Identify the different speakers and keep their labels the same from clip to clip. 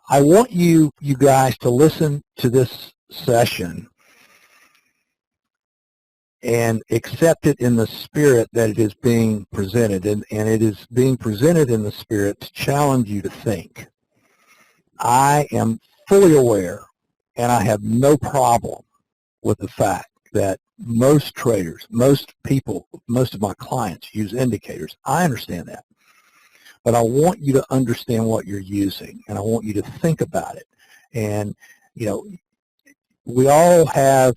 Speaker 1: I want you guys to listen to this session and accept it in the spirit that it is being presented, and it is being presented in the spirit to challenge you to think. I am fully aware, and I have no problem with the fact that most traders, most people, most of my clients use indicators. I understand that. But I want you to understand what you're using, and I want you to think about it. And, you know, we all have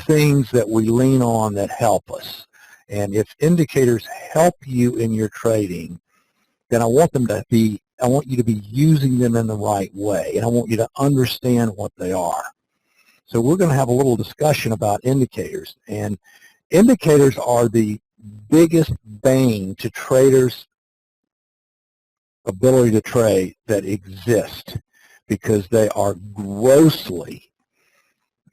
Speaker 1: things that we lean on that help us. And if indicators help you in your trading, then I want you to be using them in the right way, and I want you to understand what they are. So we're going to have a little discussion about indicators, and indicators are the biggest bane to traders' ability to trade that exist, because they are grossly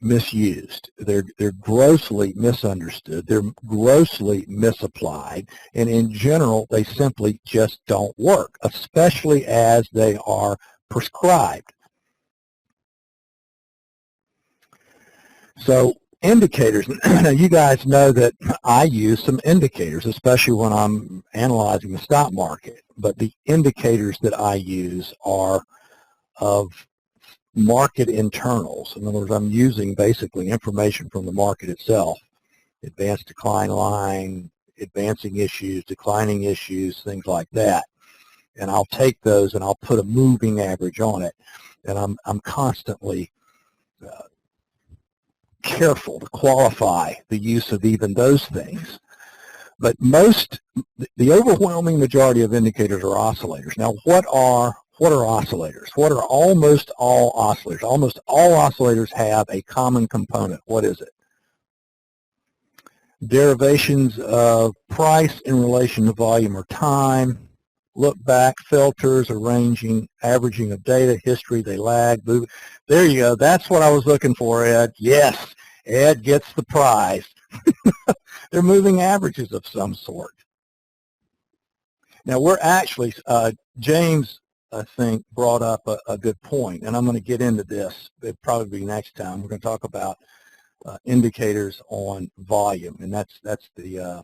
Speaker 1: misused. They're grossly misunderstood. They're grossly misapplied, and in general, they simply just don't work, especially as they are prescribed. So indicators, now you guys know that I use some indicators, especially when I'm analyzing the stock market, but the indicators that I use are of market internals. In other words, I'm using basically information from the market itself, advanced decline line, advancing issues, declining issues, things like that. And I'll take those and I'll put a moving average on it. And I'm constantly careful to qualify the use of even those things. But the overwhelming majority of indicators are oscillators. Now, what are oscillators? What are almost all oscillators? Almost all oscillators have a common component. What is it? Derivations of price in relation to volume or time, look back, filters, arranging, averaging of data, history, they lag, move. There you go. That's what I was looking for, Ed. Yes, Ed gets the prize. They're moving averages of some sort. Now, we're actually, James, I think, brought up a good point, and I'm going to get into this. It'll probably be next time. We're going to talk about indicators on volume, and that's the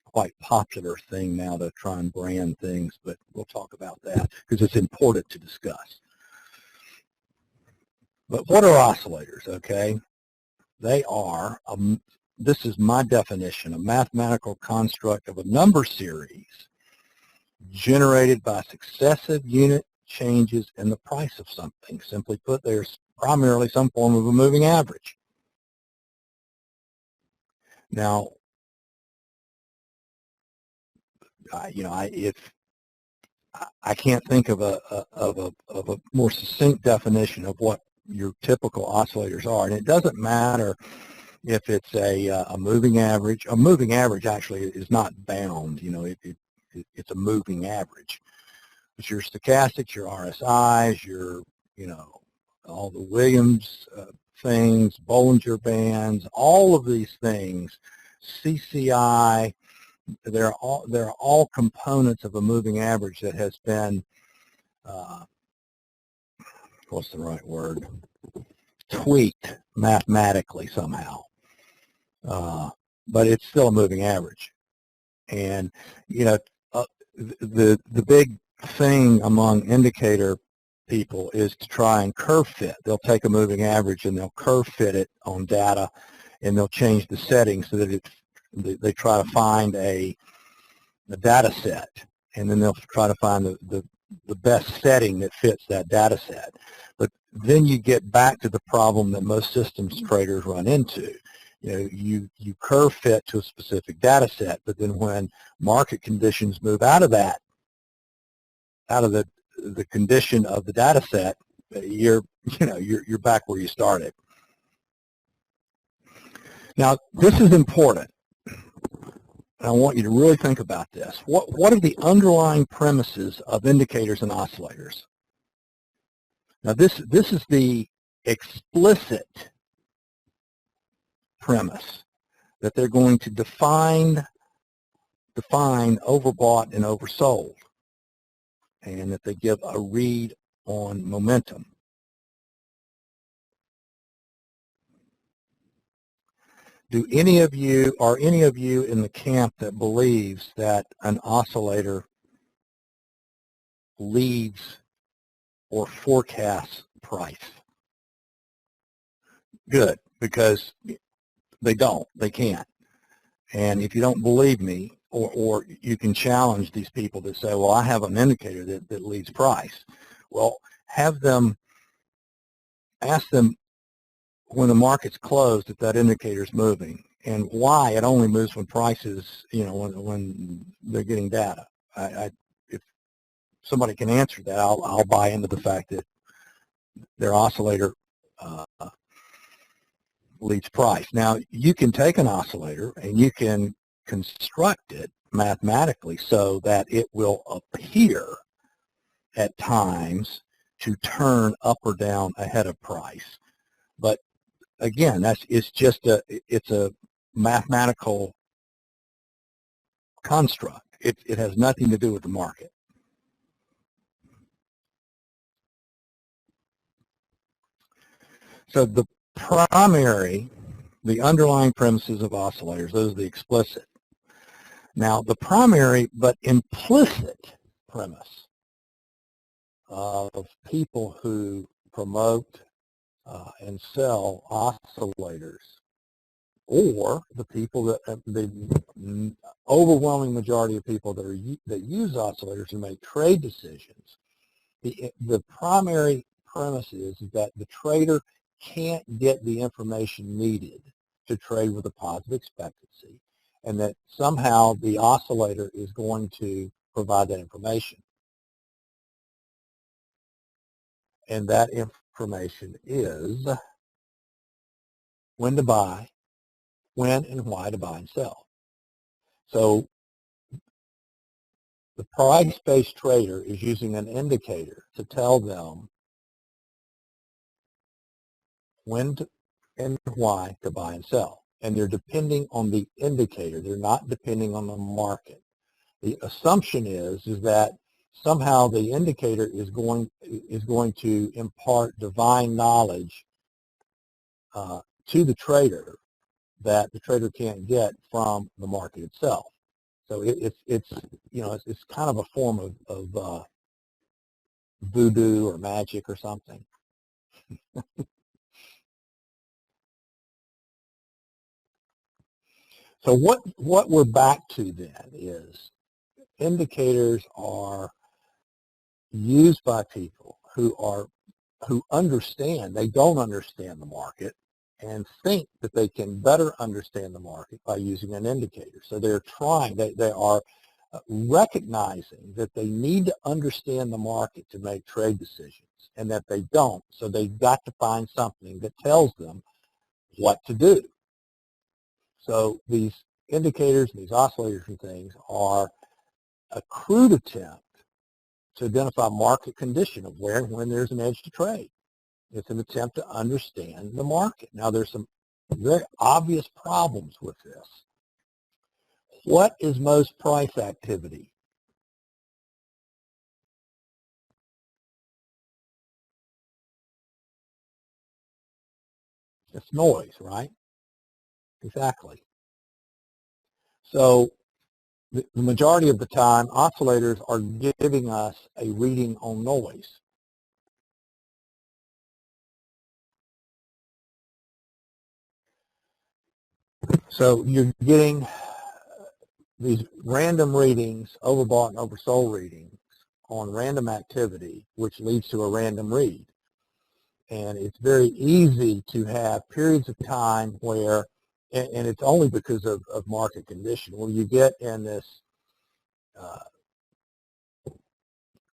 Speaker 1: quite popular thing now to try and brand things, but we'll talk about that because it's important to discuss. But what are oscillators, okay? They are, this is my definition, a mathematical construct of a number series generated by successive unit changes in the price of something. Simply put, there's primarily some form of a moving average. Now, I can't think of a more succinct definition of what your typical oscillators are, and it doesn't matter if it's a moving average. A moving average actually is not bound. You know, it's a moving average. It's your stochastics, your RSIs, your all the Williams things, Bollinger Bands, all of these things, CCI. They're all components of a moving average that has been, what's the right word, tweaked mathematically somehow. But it's still a moving average. And, the big thing among indicator people is to try and curve fit. They'll take a moving average and they'll curve fit it on data, and they'll change the settings so that they try to find a data set, and then they'll try to find the best setting that fits that data set. But then you get back to the problem that most systems traders run into. You curve fit to a specific data set, but then when market conditions move out of the condition of the data set, you're back where you started. Now, this is important. I want you to really think about this. What are the underlying premises of indicators and oscillators? Now, this is the explicit premise that they're going to define overbought and oversold, and that they give a read on momentum. Are any of you in the camp that believes that an oscillator leads or forecasts price? Good, because they don't. They can't. And if you don't believe me, or you can challenge these people that say, well, I have an indicator that leads price. Well, ask them when the market's closed if that indicator's moving, and why it only moves when prices, when they're getting data. If somebody can answer that, I'll buy into the fact that their oscillator leads price. Now, you can take an oscillator and you can construct it mathematically so that it will appear at times to turn up or down ahead of price. But again, it's a mathematical construct. It has nothing to do with the market. So the underlying premises of oscillators, those are the explicit. Now, the primary but implicit premise of people who promote and sell oscillators, or the people the overwhelming majority of people that use oscillators to make trade decisions, the primary premise is that the trader can't get the information needed to trade with a positive expectancy, and that somehow the oscillator is going to provide that information. And that information is when to buy, when and why to buy and sell. So the price-based trader is using an indicator to tell them when to, and why to buy and sell. And they're depending on the indicator. They're not depending on the market. The assumption is that somehow the indicator is going to impart divine knowledge to the trader that the trader can't get from the market itself. So it's kind of a form of voodoo or magic or something. So what we're back to then is indicators are used by people who understand, they don't understand the market and think that they can better understand the market by using an indicator. So they're trying, they are recognizing that they need to understand the market to make trade decisions, and that they don't. So they've got to find something that tells them what to do. So these indicators and these oscillators and things are a crude attempt to identify market condition of where and when there's an edge to trade. It's an attempt to understand the market. Now, there's some very obvious problems with this. What is most price activity? It's noise, right? Exactly. So the majority of the time, oscillators are giving us a reading on noise. So you're getting these random readings, overbought and oversold readings on random activity, which leads to a random read. And it's very easy to have periods of time where, and it's only because of market condition, where you get in this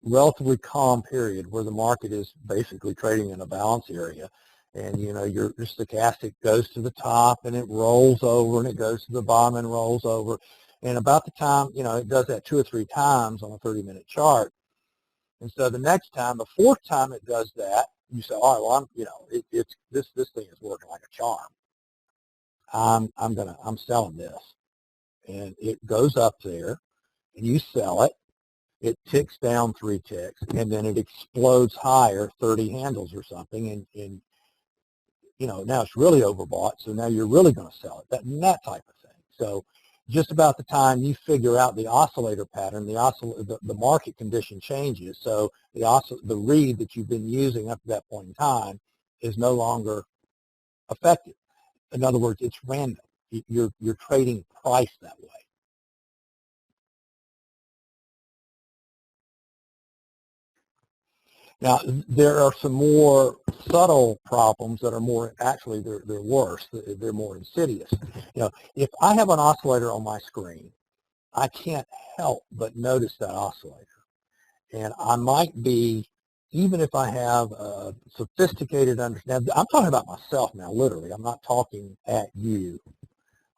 Speaker 1: relatively calm period where the market is basically trading in a balance area. And, your stochastic goes to the top and it rolls over, and it goes to the bottom and rolls over. And about the time, it does that 2 or 3 times on a 30-minute chart. And so the next time, the 4th time it does that, you say, all right, well, this thing is working like a charm. I'm selling this. And it goes up there, and you sell it, it ticks down 3 ticks, and then it explodes higher, 30 handles or something, and you know, now it's really overbought, so now you're really going to sell it, that type of thing. So just about the time you figure out the oscillator pattern, the market condition changes, so the read that you've been using up to that point in time is no longer effective. In other words, it's random. You're trading price that way. Now, there are some more subtle problems that are more, actually, they're worse. They're more insidious. You know, if I have an oscillator on my screen, I can't help but notice that oscillator. And I might be, even if I have a sophisticated understanding, I'm talking about myself now, literally. I'm not talking at you.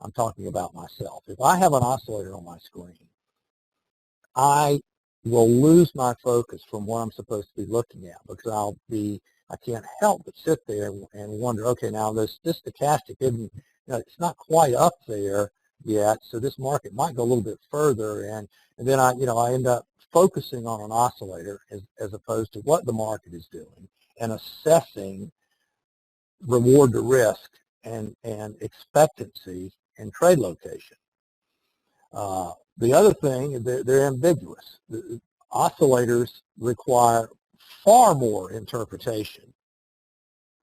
Speaker 1: I'm talking about myself. If I have an oscillator on my screen, I will lose my focus from what I'm supposed to be looking at, because I can't help but sit there and wonder, okay, now this stochastic isn't, it's not quite up there yet, so this market might go a little bit further, and then I end up focusing on an oscillator as opposed to what the market is doing and assessing reward to risk and expectancy and trade location. The other thing, they're ambiguous. The oscillators require far more interpretation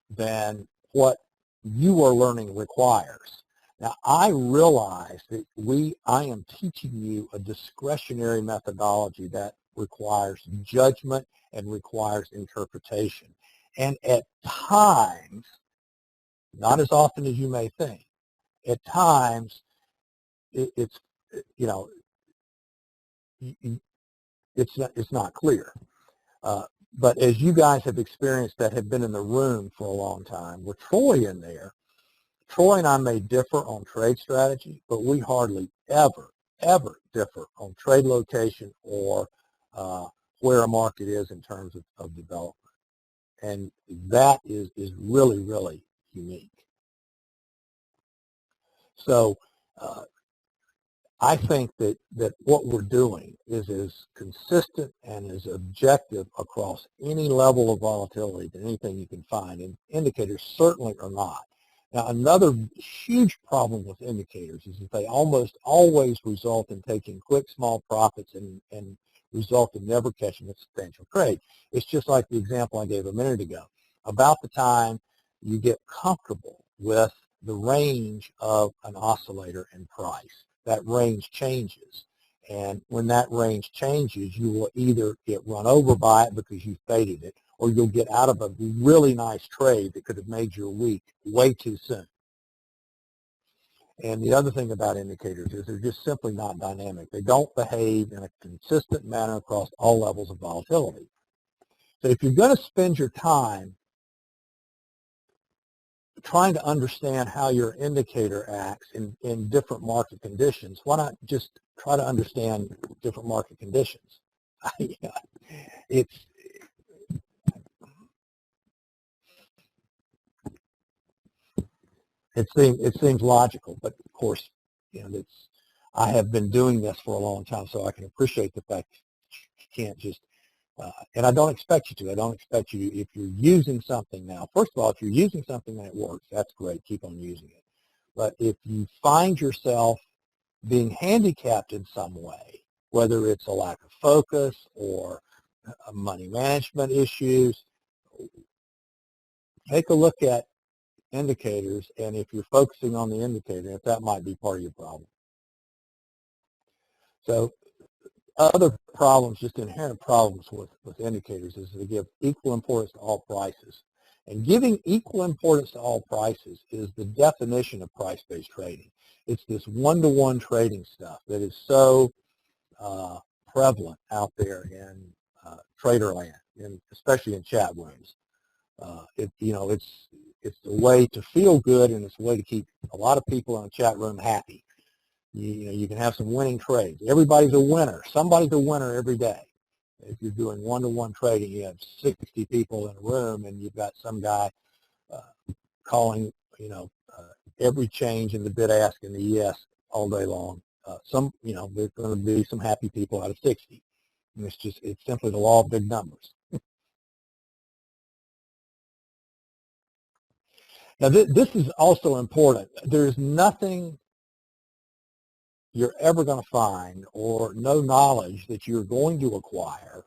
Speaker 1: than what you are learning requires. Now, I realize that I am teaching you a discretionary methodology that requires judgment and requires interpretation. And at times, not as often as you may think, at times it's, it's not clear. But as you guys have experienced that have been in the room for a long time, with Troy in there, Troy and I may differ on trade strategy, but we hardly ever differ on trade location or where a market is in terms of development. And that is really, really unique. So I think that what we're doing is as consistent and as objective across any level of volatility than anything you can find, and indicators certainly are not. Now, another huge problem with indicators is that they almost always result in taking quick, small profits and result in never catching a substantial trade. It's just like the example I gave a minute ago. About the time you get comfortable with the range of an oscillator and price, that range changes. And when that range changes, you will either get run over by it because you faded it, or you'll get out of a really nice trade that could have made your week way too soon. And the other thing about indicators is they're just simply not dynamic. They don't behave in a consistent manner across all levels of volatility. So if you're going to spend your time trying to understand how your indicator acts in different market conditions, why not just try to understand different market conditions? It seems logical, but of course, I have been doing this for a long time, so I can appreciate the fact you can't just, and I don't expect you to. I don't expect you, if you're using something now, first of all, if you're using something and it works, that's great, keep on using it. But if you find yourself being handicapped in some way, whether it's a lack of focus or money management issues, take a look at indicators, and if you're focusing on the indicator, if that might be part of your problem. So other problems, just inherent problems with indicators, is they give equal importance to all prices. And giving equal importance to all prices is the definition of price-based trading. It's this one-to-one trading stuff that is so prevalent out there in trader land, and especially in chat rooms. It's a way to feel good, and it's a way to keep a lot of people in a chat room happy. You can have some winning trades. Everybody's a winner. Somebody's a winner every day. If you're doing one-to-one trading, you have 60 people in a room, and you've got some guy calling, every change in the bid ask and the ES all day long. There's going to be some happy people out of 60. And it's simply the law of big numbers. Now, this is also important. There's nothing you're ever going to find or no knowledge that you're going to acquire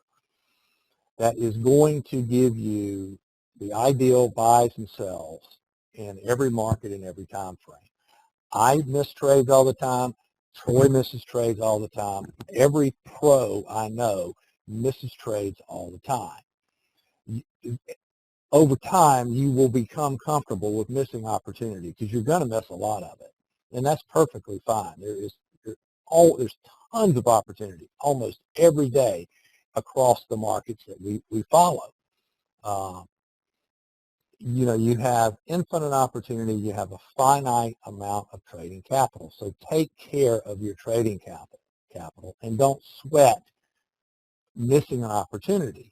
Speaker 1: that is going to give you the ideal buys and sells in every market in every time frame. I miss trades all the time. Troy misses trades all the time. Every pro I know misses trades all the time. Over time, you will become comfortable with missing opportunity because you're going to miss a lot of it, and that's perfectly fine. There's tons of opportunity almost every day across the markets that we follow. You have infinite opportunity. You have a finite amount of trading capital. So take care of your trading capital, and don't sweat missing an opportunity.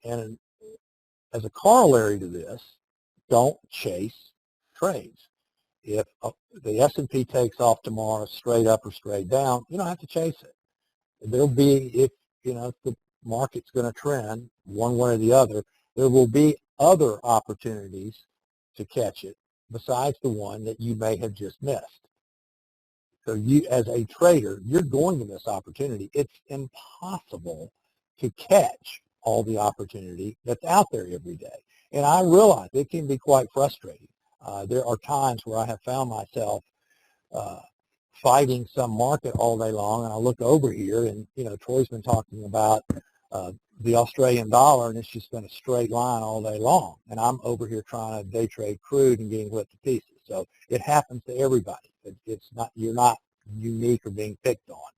Speaker 1: And as a corollary to this, don't chase trades. If the S&P takes off tomorrow straight up or straight down, you don't have to chase it. There'll be, if the market's going to trend one way or the other, there will be other opportunities to catch it besides the one that you may have just missed. So you, as a trader, you're going to miss opportunity. It's impossible to catch all the opportunity that's out there every day. And I realize it can be quite frustrating. There are times where I have found myself fighting some market all day long, and I look over here, and Troy's been talking about the Australian dollar, and it's just been a straight line all day long, and I'm over here trying to day trade crude and getting lit to pieces. So it happens to everybody. It's not, you're not unique or being picked on.